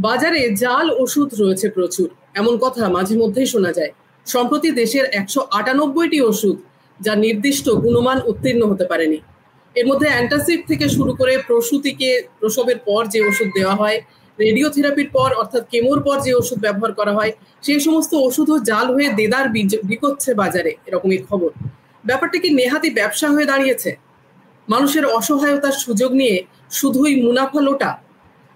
বাজারে জাল ওষুধ রয়েছে প্রচুর, এমন কথা মাঝে মধ্যেই শোনা যায়। সম্প্রতি দেশের 198টি ওষুধ যা নির্দিষ্ট গুণমান উত্তীর্ণ হতে পারেনি। এর মধ্যে অ্যান্টাসিড থেকে শুরু করে প্রসূতিকে প্রসবের পর যে ওষুধ দেওয়া হয়, রেডিওথেরাপির পর অর্থাৎ কেমোর পর যে ওষুধ ব্যবহার করা হয়, সেই সমস্ত ওষুধও জাল হয়ে দেদার বিকোচ্ছে বাজারে, এরকমই খবর। ব্যাপারটা কি নেহাতি ব্যবসা হয়ে দাঁড়িয়েছে? মানুষের অসহায়তার সুযোগ নিয়ে শুধুই মুনাফা লোটা?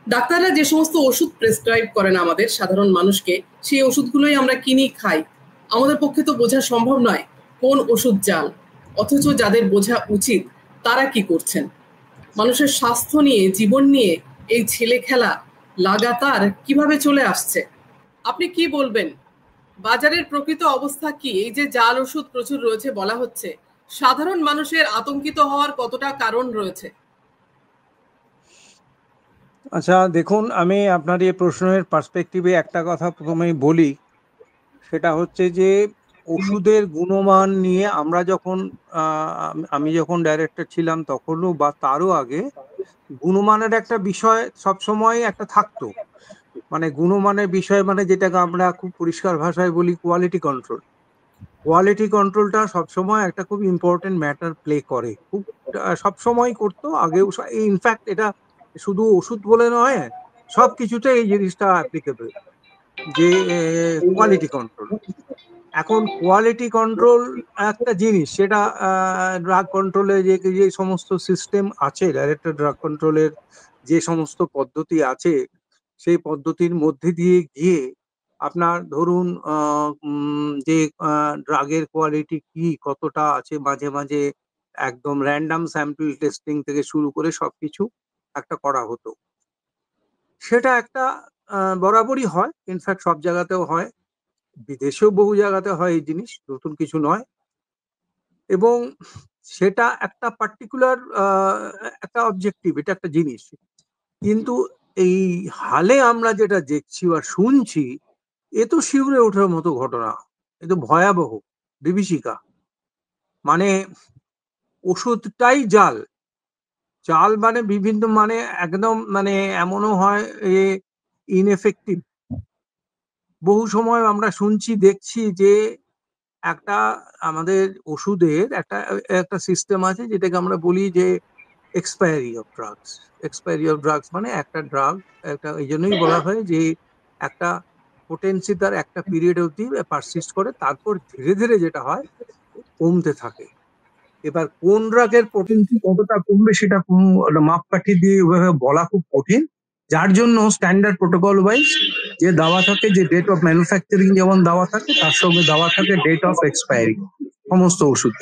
ডাক্তাররা যে সমস্ত ওষুধ প্রেসক্রাইব করেন আমাদের সাধারণ মানুষকে, সেই ওষুধগুলোই আমরা কিনি, খাই। আমাদের পক্ষে তো বোঝা সম্ভব নয় কোন ওষুধ জাল, অথচ যাদের বোঝা উচিত তারা কি করছেন? মানুষের স্বাস্থ্য নিয়ে, জীবন নিয়ে এই ছেলে খেলা লাগাতার কিভাবে চলে আসছে? আপনি কি বলবেন? বাজারের প্রকৃত অবস্থা কি? এই যে জাল ওষুধ প্রচুর রয়েছে বলা হচ্ছে, সাধারণ মানুষের আতঙ্কিত হওয়ার কতটা কারণ রয়েছে? আচ্ছা দেখুন, আমি আপনার এই প্রশ্নের পার্সপেক্টিভে একটা কথা প্রথমেই বলি। সেটা হচ্ছে যে ওষুধের গুণমান নিয়ে আমরা যখন আমি যখন ডাইরেক্টর ছিলাম তখনও বা তারও আগে গুণমানের একটা বিষয় সবসময় একটা থাকতো। মানে গুণমানের বিষয় মানে যেটাকে আমরা খুব পরিষ্কার ভাষায় বলি কোয়ালিটি কন্ট্রোল। কোয়ালিটি কন্ট্রোলটা সবসময় একটা খুব ইম্পর্টেন্ট ম্যাটার প্লে করে, খুব সবসময় করতো আগেও। ইনফ্যাক্ট এটা শুধু ওষুধ বলে নয়, সব কিছুতে এই জিনিসটা অ্যাপ্লিকেবল, যে কোয়ালিটি কন্ট্রোল। এখন কোয়ালিটি কন্ট্রোল একটা জিনিস, সেটা ড্রাগ কন্ট্রোলে যে যে সমস্ত সিস্টেম আছে, ডাইরেক্টর ড্রাগ কন্ট্রোলের যে সমস্ত পদ্ধতি আছে, সেই পদ্ধতির মধ্যে দিয়ে গিয়ে আপনার ধরুন যে ড্রাগের কোয়ালিটি কি কতটা আছে, মাঝে মাঝে একদম র্যান্ডাম স্যাম্পল টেস্টিং থেকে শুরু করে সবকিছু একটা করা হতো। সেটা একটা বরাবরই হয়, ইনফ্যাক্ট সব জায়গাতেও হয়, বিদেশেও বহু জায়গাতে হয়, এই জিনিস নতুন কিছু নয়। এবং সেটা একটা পার্টিকুলার একটা অবজেক্টিভ, এটা একটা জিনিস। কিন্তু এই হালে আমরা যেটা দেখছি বা শুনছি, এ তো শিউরে ওঠার মতো ঘটনা, এ তো ভয়াবহ, বিভীষিকা। মানে ওষুধটাই জাল। জাল মানে বিভিন্ন, মানে একদম, মানে এমনও হয় ইনএফেক্টিভ। বহু সময় আমরা শুনছি, দেখছি যে একটা আমাদের ওষুধের একটা একটা সিস্টেম আছে যেটাকে আমরা বলি যে expiry of drugs. Expiry of drugs মানে একটা ড্রাগ, একটা, এই জন্যই বলা হয় যে একটা পোটেন্সি তার একটা পিরিয়ড অবধি পারসিস্ট করে, তারপর ধীরে ধীরে যেটা হয় কমতে থাকে। এবার কোন ড্রাগের পোটেন্সি কতটা কমবে সেটা কোনো মাপকাঠি দিয়ে ওইভাবে বলা খুব কঠিন, যার জন্য স্ট্যান্ডার্ড প্রোটোকল ওয়াইজ যে দাওয়া থাকে, যে ডেট অফ ম্যানুফ্যাকচারিং যেমন দাওয়া থাকে, তার সঙ্গে দাওয়া থাকে ডেট অফ এক্সপায়ারি সমস্ত ওষুধ।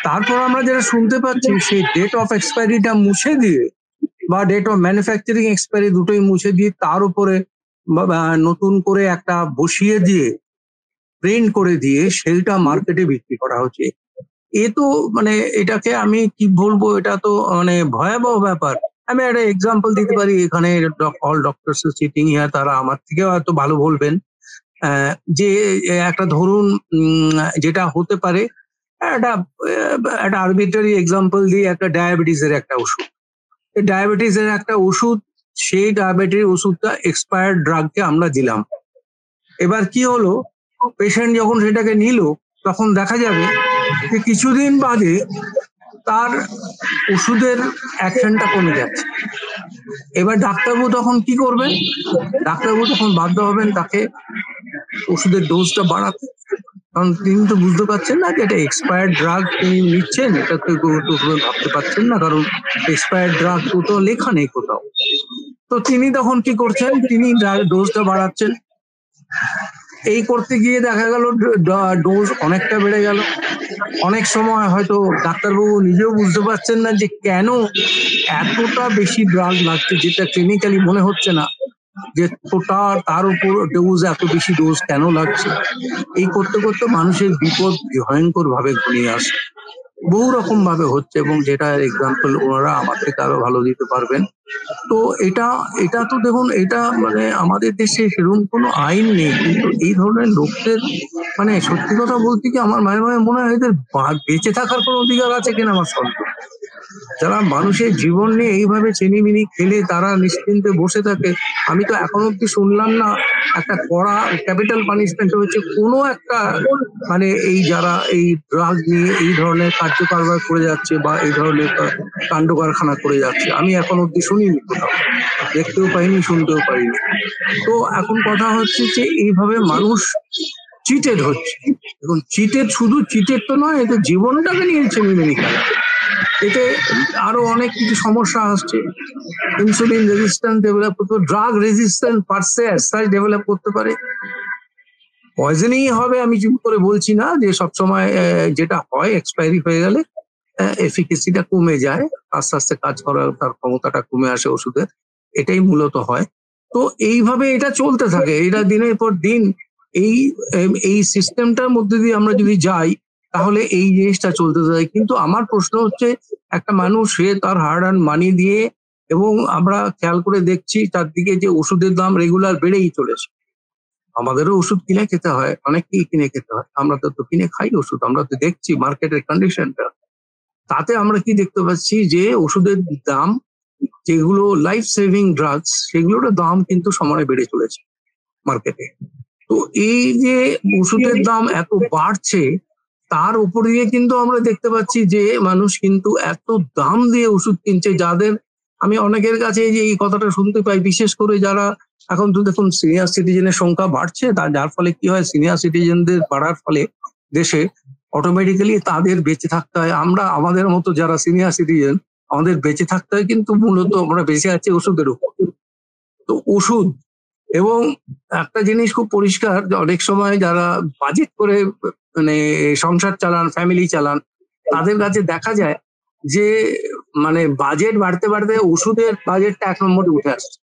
তারপর আমরা যেটা শুনতে পাচ্ছি, সেই ডেট অফ এক্সপায়ারিটা মুছে দিয়ে বা ডেট অফ ম্যানুফ্যাকচারিং এক্সপায়ারি দুটোই মুছে দিয়ে তার উপরে নতুন করে একটা বসিয়ে দিয়ে প্রিন্ট করে দিয়ে সেইটা মার্কেটে বিক্রি করা হচ্ছে। এ তো মানে এটাকে আমি কি বলবো, এটা তো মানে ভয়াবহ ব্যাপার। আমি একটা এক্সাম্পল দিতে পারি, এখানে অল ডক্টরস সিটিং হিয়ার, তারা আমার থেকেও হয়তো ভালো বলবেন। যে একটা ধরুন যেটা হতে পারে, একটা একটা আরবিট্রারি এক্সাম্পল দিয়ে, একটা ডায়াবেটিসের একটা ওষুধ। ডায়াবেটিসের একটা ওষুধ, সেই ডায়াবেটিস ওষুধটা এক্সপায়ার্ড ড্রাগকে আমরা দিলাম। এবার কি হলো, পেশেন্ট যখন সেটাকে নিল, তখন দেখা যাবে যে কিছুদিন বাদে তার ওষুধের অ্যাকশনটা কমে যাচ্ছে। এবার ডাক্তারবাবু তখন কি করবেন? ডাক্তারবাবু তখন বাধ্য হবেন তাকে ওষুধের ডোজটা বাড়াতে, কারণ তিনি তো বুঝতে পারছেন না যে এটা এক্সপায়ার্ড ড্রাগ তিনি নিচ্ছেন, এটা তো ভাবতে পারছেন না, কারণ এক্সপায়ার্ড ড্রাগ তো লেখা নেই কোথাও। তো তিনি তখন কি করছেন, তিনি ডোজটা বাড়াচ্ছেন। এই করতে গিয়ে দেখা গেল ডোজ অনেকটা বেড়ে গেল। অনেক সময় হয়তো ডাক্তারবাবু নিজেও বুঝতে পারছেন না যে কেন এতটা বেশি ড্রাগ লাগছে, যেটা ক্লিনিক্যালি মনে হচ্ছে না যে তার উপর ডোজ, এত বেশি ডোজ কেন লাগছে। এই করতে করতে মানুষের বিপদ ভয়ঙ্কর ভাবে ঘনিয়ে আসে, বহু রকম ভাবে হচ্ছে, এবং যেটা এক্সাম্পল ওনারা আমার থেকে আরো ভালো দিতে পারবেন। তো এটা এটা তো দেখুন, এটা মানে আমাদের দেশে সেরকম কোনো আইন নেই, কিন্তু এই ধরনের লোকদের, মানে সত্যি কথা বলতে কি, আমার মাঝে মাঝে মনে হয় এদের বেঁচে থাকার কোনো অধিকার আছে কিনা আমার সন্দেহ। যারা মানুষের জীবন নিয়ে এইভাবে চিনিমিনি খেলে তারা নিশ্চিন্তে বসে থাকে, আমি তো এখন অব্দি শুনলাম না একটা কড়া ক্যাপিটাল পানিশমেন্ট হয়েছে কোনো একটা মানে এই যারা এই ড্রাগ নিয়ে এই ধরনের কার্যকারবার করে যাচ্ছে বা এই ধরনের কাণ্ড কারখানা করে যাচ্ছে, আমি এখন অব্দি শুনিনি কোথাও, দেখতেও পাইনি, শুনতেও পাইনি। তো এখন কথা হচ্ছে যে এইভাবে মানুষ চিটেড হচ্ছে, এবং চিটেড শুধু চিটেড তো নয়, এতে জীবনটাকে নিয়ে চিনিমিনি খেলা, এতে আরো অনেক কিছু সমস্যা আসছে। ইনসুলিন রেজিস্ট্যান্স ডেভেলপ করতে, ড্রাগ রেজিস্ট্যান্স পারসে ডেভেলপ করতে পারে, পয়জনিং হবে আমি চুপ করে বলছি না, যে সবসময় যেটা হয় এক্সপায়ারি হয়ে গেলে এফিকেসিটা কমে যায়, আস্তে আস্তে কাজ করার তার ক্ষমতাটা কমে আসে ওষুধের, এটাই মূলত হয়। তো এইভাবে এটা চলতে থাকে, এটা দিনের পর দিন এই এই সিস্টেমটার মধ্যে দিয়ে আমরা যদি যাই তাহলে এই জিনিসটা চলতে থাকে। কিন্তু আমার প্রশ্ন হচ্ছে, একটা মানুষ সে তার হার্ড আর্ন মানি দিয়ে, এবং আমরা খেয়াল করে দেখছি তার দিকে যে ওষুধের দাম রেগুলার বেড়েই চলেছে, আমাদেরও ওষুধ কিনে খেতে হয়, অনেককেই কিনে খেতে হয়, আমরা তো কিনে খাই ওষুধ, আমরা তো দেখছি মার্কেটের কন্ডিশনটা, তাতে আমরা কি দেখতে পাচ্ছি যে ওষুধের দাম, যেগুলো লাইফ সেভিং ড্রাগস, সেগুলোর দাম কিন্তু সমানে বেড়ে চলেছে মার্কেটে। তো এই যে ওষুধের দাম এত বাড়ছে, তার উপর দিয়ে কিন্তু আমরা দেখতে পাচ্ছি যে মানুষ কিন্তু এত দাম দিয়ে ওষুধ কিনছে, যাদের আমি অনেকের কাছে যে এই কথাটা শুনতে পাই, বিশেষ করে যারা এখন তো দেখুন সিনিয়র সিটিজেনের সংখ্যা বাড়ছে, যার ফলে কি হয়, সিনিয়র সিটিজেনদের বাড়ার ফলে দেশে অটোমেটিক্যালি তাদের বেঁচে থাকতে হয়, আমরা আমাদের মতো যারা সিনিয়র সিটিজেন আমাদের বেঁচে থাকতে হয়, কিন্তু মূলত আমরা বেঁচে আছি ওষুধের উপর। তো ওষুধ, এবং একটা জিনিস খুব পরিষ্কার, অনেক সময় যারা বাজেট করে মানে সংসার চালান, ফ্যামিলি চালান, তাদের কাছে দেখা যায় যে মানে বাজেট বাড়তে বাড়তে ওষুধের বাজেটটা 1 নম্বরে উঠে আসছে,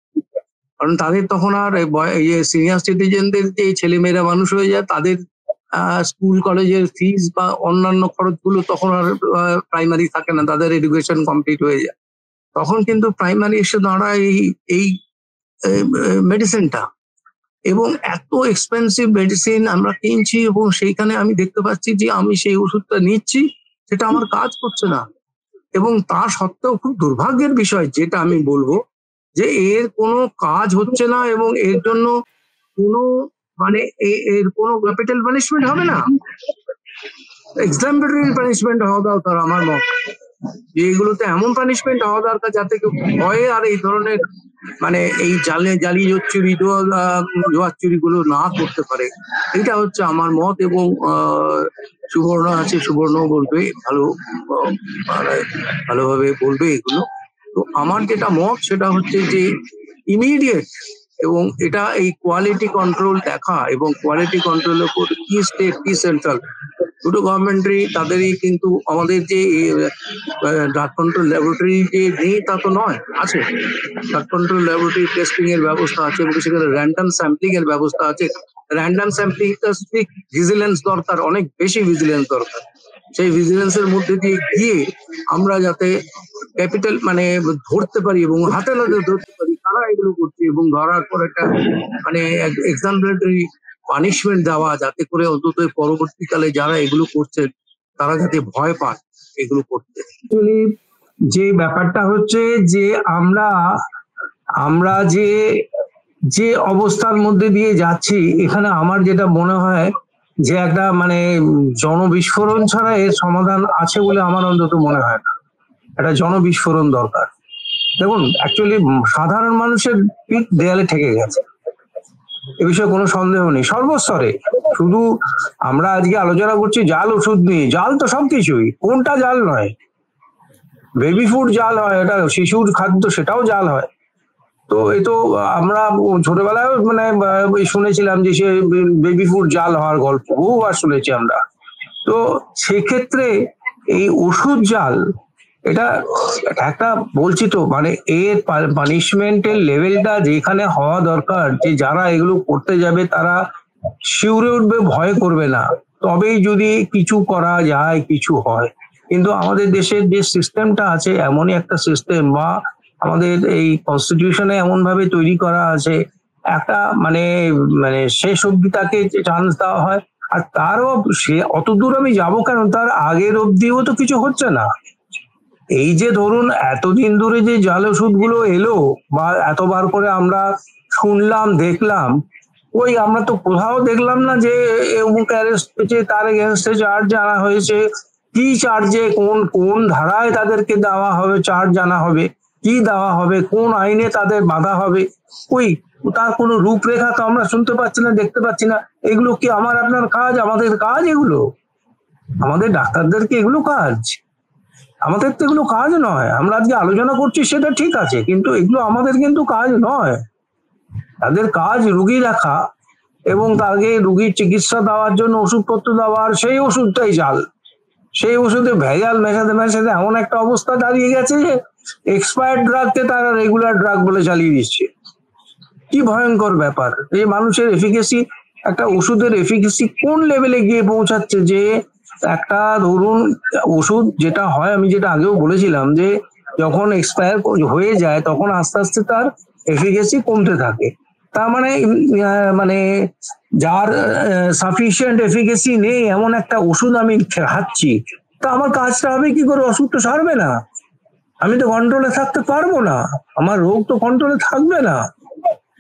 কারণ তাদের তখন আর সিনিয়র সিটিজেনদের যে ছেলেমেয়েরা মানুষ হয়ে যায়, তাদের স্কুল কলেজের ফিস বা অন্যান্য খরচগুলো তখন আর প্রাইমারি থাকে না, তাদের এডুকেশন কমপ্লিট হয়ে যায়, তখন কিন্তু প্রাইমারি এসে দাঁড়ায় এই মেডিসিনটা, এবং এত এক্সপেন্সিভ মেডিসিন আমরা কিনছি, এবং সেইখানে আমি দেখতে পাচ্ছি যে আমি সেই ওষুধটা নিচ্ছি, সেটা আমার কাজ করছে না, এবং তা সত্ত্বেও খুব দুর্ভাগ্যের বিষয় যেটা আমি বলবো, যে এর কোনো কাজ হচ্ছে না, এবং এর জন্য কোনো মানে এর কোনো ক্যাপিটাল পানিশমেন্ট হবে না, এক্সাম্পলারি পানিশমেন্ট হওয়া দরকার আমার মত, যে এগুলোতে এমন পানিশমেন্ট হওয়া দরকার যাতে কেউ ভয়ে আর এই ধরনের মানে এই জালি চুরি জোয়ার চুরি গুলো না করতে পারে, এটা হচ্ছে আমার মত। এবং সুবর্ণ আছে, সুবর্ণ বলবে ভালোভাবে বলবে এগুলো। তো আমার যেটা মত সেটা হচ্ছে যে ইমিডিয়েট, এবং এটা এই কোয়ালিটি কন্ট্রোল দেখা, এবং কোয়ালিটি কন্ট্রোল উপর কি স্টেট কি সেন্ট্রাল দুটো গভর্নমেন্টই তাদেরই, কিন্তু আমাদের যে ড্রাগ কন্ট্রোল ল্যাবরেটরি যে নেই তা তো নয়, আছে ড্রাগ কন্ট্রোল ল্যাবরেটরি, টেস্টিং এর ব্যবস্থা আছে, এবং সেখানে র্যান্ডম স্যাম্পলিং এর ব্যবস্থা আছে। র্যান্ডম স্যাম্পলিংটা ভিজিলেন্স দরকার, অনেক বেশি ভিজিলেন্স দরকার, সেই ভিজিলেন্সের মধ্যে দিয়ে গিয়ে আমরা যাতে ক্যাপিটাল মানে ধরতে পারি এবং হাতে নাতে ধরতে পারি তারা এগুলো করছে, এবং ধরার পর একটা মানে এক্সাম্পলারি পানিশমেন্ট দেওয়া, যাতে করে অন্তত পরবর্তীকালে যারা এগুলো করছে তারা যাতে ভয় পায় এগুলো করতে। অ্যাকচুয়ালি যে ব্যাপারটা হচ্ছে যে আমরা যে অবস্থার মধ্যে দিয়ে যাচ্ছি, এখানে আমার যেটা মনে হয় যে একটা মানে জনবিস্ফোরণ ছাড়া এর সমাধান আছে বলে আমার অন্তত মনে হয় না, একটা জনবিস্ফোরণ দরকার। দেখুন অ্যাকচুয়ালি সাধারণ মানুষের পিঠ দেয়ালে ঠেকে গেছে, এ বিষয়ে কোনো সন্দেহ নেই সর্বস্তরে। শুধু আমরা আজকে আলোচনা করছি জাল ওষুধ নিয়ে, জাল তো সবকিছুই, কোনটা জাল নয়? বেবি ফুড জাল হয়, এটা শিশুর খাদ্য, সেটাও জাল হয়। তো এই তো আমরা ছোটবেলায় মানে শুনেছিলাম যে সে বেবি ফুড জাল হওয়ার গল্প বহুবার শুনেছি আমরা। তো সেক্ষেত্রে এই ওষুধ জাল, এটা একটা বলছি তো মানে এর পানিশমেন্টের লেভেলটা যেখানে হওয়া দরকার, যে যারা এগুলো করতে যাবে তারা শিউরে উঠবে, ভয় করবে না, তবেই যদি কিছু করা যায়, কিছু হয়। কিন্তু আমাদের দেশের যে সিস্টেমটা আছে এমনই একটা সিস্টেম, বা আমাদের এই কনস্টিটিউশনে এমন ভাবে তৈরি করা আছে, একটা মানে মানে শেষ অবধি তাকে চান্স দেওয়া হয়, আর তারও সে অত দূর আমি যাবো কেন, তার আগের অবধিও তো কিছু হচ্ছে না। এই যে ধরুন এতদিন ধরে যে জাল ওষুধগুলো এলো বা এতবার করে আমরা শুনলাম দেখলাম, ওই আমরা তো কোথাও দেখলাম না যে অমুক অ্যারেস্ট হয়েছে, তার এগেনস্টে চার্জ আনা হয়েছে, কি চার্জে কোন কোন ধারায় তাদেরকে দেওয়া হবে, চার্জ আনা হবে, কি দেওয়া হবে, কোন আইনে তাদের বাধা হবে, ওই তার কোনো রূপরেখা তো আমরা শুনতে পাচ্ছি না, দেখতে পাচ্ছি না। এগুলো কি আমার আপনার কাজ? আমাদের কাজ এগুলো? আমাদের ডাক্তারদের কি এগুলো কাজ? আমাদের তো এগুলো কাজ নয়। আমরা আজকে আলোচনা করছি সেটা ঠিক আছে, কিন্তু এগুলো আমাদের কিন্তু কাজ নয়। তাদের কাজ রুগী দেখা এবং তাকে রুগীর চিকিৎসা দেওয়ার জন্য ওষুধপত্র দেওয়ার, সেই ওষুধটাই জাল। সেই ওষুধে ভেজাল মেশাতে মেশাতে এমন একটা অবস্থা দাঁড়িয়ে গেছে যে এক্সপায়ার্ড ড্রাগকে তারা রেগুলার ড্রাগ বলে চালিয়ে দিচ্ছে। কি ভয়ঙ্কর ব্যাপার! এই মানুষের এফিকেসি, একটা ওষুধের এফিকেসি কোন লেভেলে গিয়ে পৌঁছাচ্ছে যে একটা ধরুন ওষুধ যেটা হয়, আমি যেটা আগেও বলেছিলাম যে যখন এক্সপায়ার হয়ে যায় তখন আস্তে আস্তে তার এফিকেসি কমতে থাকে। তার মানে মানে যার সাফিসিয়েন্ট এফিকেসি নেই এমন একটা ওষুধ আমি খাচ্ছি, তা আমার কাজটা হবে কি করে? ওষুধ তো সারবে না, আমি তো কন্ট্রোলে থাকতে পারবো না, আমার রোগ তো কন্ট্রোলে থাকবে না।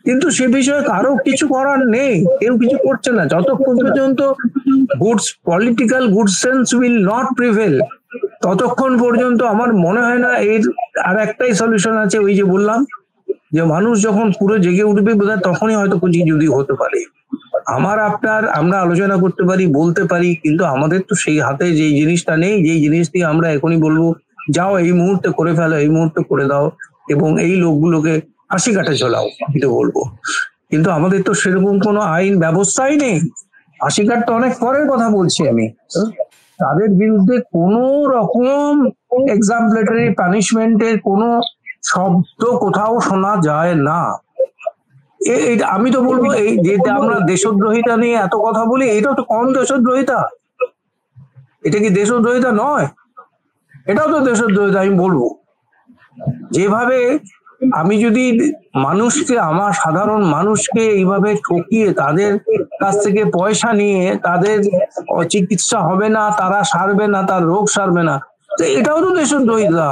কিন্তু সে বিষয়ে কারো কিছু করার নেই, কেউ কিছু করছে না যতক্ষণ পর্যন্ত political good sense will not prevail, ততক্ষণ পর্যন্ত আমার মনে হয় না এর আর একটাই সলিউশন আছে, ওই যে বললাম যে মানুষ যখন পুরো জেগে উঠবে বোধহয় তখনই হয়তো কিছু যদি হতে পারে। আমরা আলোচনা করতে পারি, বলতে পারি, কিন্তু আমাদের তো সেই হাতে যেই জিনিসটা নেই, যেই জিনিস দিয়ে আমরা এখনই বলবো যাও এই মুহূর্তে করে ফেলো, এই মুহূর্তে করে দাও এবং এই লোকগুলোকে হাসি কাটে চলাও, আমি তো বলবো। কিন্তু আমাদের তো সেরকম কোনো আইন ব্যবস্থাই নেই। হাসি কাটতে অনেক পরের কথা বলছি আমি। তাদের বিরুদ্ধে কোনো রকম এক্সাম্পলেটরি পানিশমেন্টের কোনো শব্দ কোথাও শোনা যায় না। আমি তো বলবো এই যেটা আমরা দেশদ্রোহিতা নিয়ে এত কথা বলি, এটাও তো কম দেশদ্রোহিতা। এটা কি দেশদ্রোহিতা নয়? এটাও তো দেশদ্রোহিতা আমি বলবো। যেভাবে আমি যদি মানুষকে, আমার সাধারণ মানুষকে এইভাবে ঠকিয়ে তাদের কাছ থেকে পয়সা নিয়ে তাদের চিকিৎসা হবে না, তারা সারবে না, তার রোগ সারবে না, তো এটাও তো দেশদ্রোহিতা।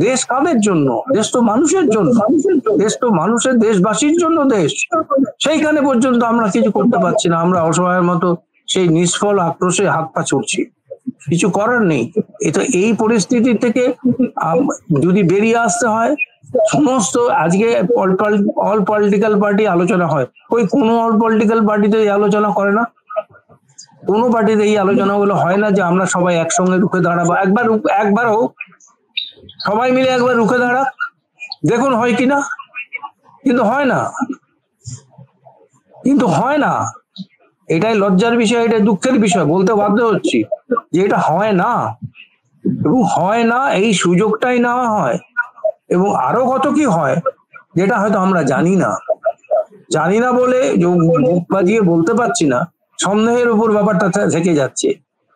দেশ কাদের জন্য? দেশ তো মানুষের জন্য, দেশ তো মানুষের, দেশবাসীর জন্য দেশ। সেইখানে পর্যন্ত আমরা কিছু করতে পারছি না, আমরা অসহায়ের মতো সেই নিষ্ফল আক্রোশে হাত পা ছুটছি, কিছু করার নেই। এটা এই পরিস্থিতি থেকে যদি বেরিয়ে আসতে হয়, সমস্ত আজকে অল পলিটিক্যাল পার্টি আলোচনা হয়, ওই কোনো অল পলিটিক্যাল পার্টিতে এই আলোচনা করে না, কোনো পার্টিতে এই আলোচনাগুলো হয় না যে আমরা সবাই একসঙ্গে রুখে দাঁড়াবো। একবার হোক সবাই মিলে একবার রুখে দাঁড়াক, দেখুন হয় কিনা। কিন্তু হয় না, এটাই লজ্জার বিষয়, এটা দুঃখের বিষয়, বলতে বাধ্য হচ্ছি যে এটা হয় না। এবং হয় না, এই সুযোগটাই নেওয়া হয় এবং আরো কত কি হয় যেটা হয়তো আমরা জানি না বলে মুখ বাজিয়ে বলতে পারছি না, সন্দেহের উপর ব্যাপারটা থেকে যাচ্ছে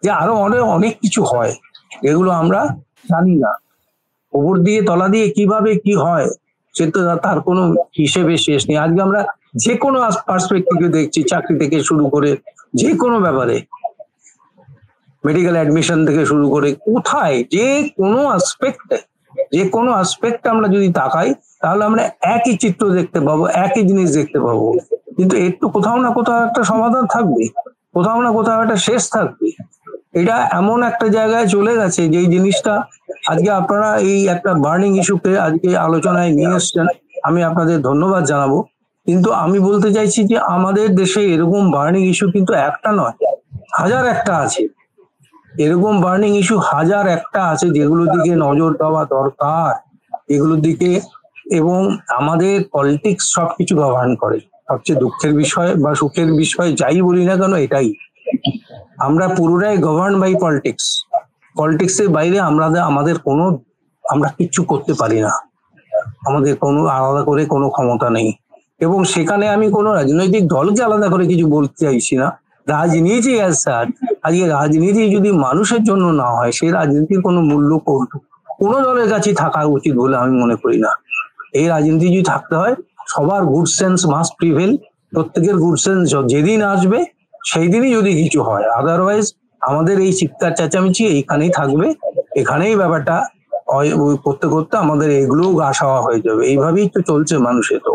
যে আরো অনেক কিছু হয় এগুলো আমরা জানি না। উপর দিয়ে তলা দিয়ে কিভাবে কি হয় সে তো তার কোনো হিসেবে শেষ নেই। আজকে আমরা যে কোনো পার্সপেক্টিভে দেখছি, চাকরি থেকে শুরু করে যে কোনো ব্যাপারে, মেডিকেল অ্যাডমিশন থেকে শুরু করে কোথায় যে কোনো আসপেক্ট আমরা যদি তাকাই তাহলে আমরা একই চিত্র দেখতে পাবো, একই জিনিস দেখতে পাবো। কিন্তু এর তো কোথাও না কোথাও একটা সমাধান থাকবে, কোথাও না কোথাও একটা শেষ থাকবে। এটা এমন একটা জায়গায় চলে গেছে যে এই জিনিসটা আজকে আপনারা এই একটা বার্নিং ইস্যুকে আজকে আলোচনায় নিয়ে এসছেন, আমি আপনাদের ধন্যবাদ জানাবো। কিন্তু আমি বলতে চাইছি যে আমাদের দেশে এরকম বার্নিং ইস্যু কিন্তু একটা নয়, হাজার একটা আছে। এরকম বার্নিং ইস্যু হাজার একটা আছে যেগুলোর দিকে নজর দেওয়া দরকার, এগুলোর দিকে। এবং আমাদের পলিটিক্স সবকিছু গভর্ন করে। সবচেয়ে দুঃখের বিষয় বা সুখের বিষয় যাই বলি না কেন, এটাই আমরা পুরোটাই গভর্ন বাই পলিটিক্স। পলিটিক্সের বাইরে আমরা কিচ্ছু করতে পারি না, আমাদের কোনো আলাদা করে কোনো ক্ষমতা নেই। এবং সেখানে আমি কোনো রাজনৈতিক দলকে আলাদা করে কিছু বলতে চাইছি না। রাজনীতি আজকে রাজনীতি যদি মানুষের জন্য না হয়, সেই রাজনীতির কোনো মূল্য কোনো দলের কাছে থাকা উচিত বলে আমি মনে করি না। এই রাজনীতি যদি থাকতে হয়, সবার গুড সেন্স মাস্ট প্রিভেল। প্রত্যেকের গুড সেন্স যেদিন আসবে সেই দিনই যদি কিছু হয়, আদারওয়াইজ আমাদের এই চিৎকার চেঁচামেচি এইখানেই থাকবে, এখানেই ব্যাপারটা ওই করতে করতে আমাদের এগুলোও গা সাওয়া হয়ে যাবে, এইভাবেই তো চলছে মানুষের তো।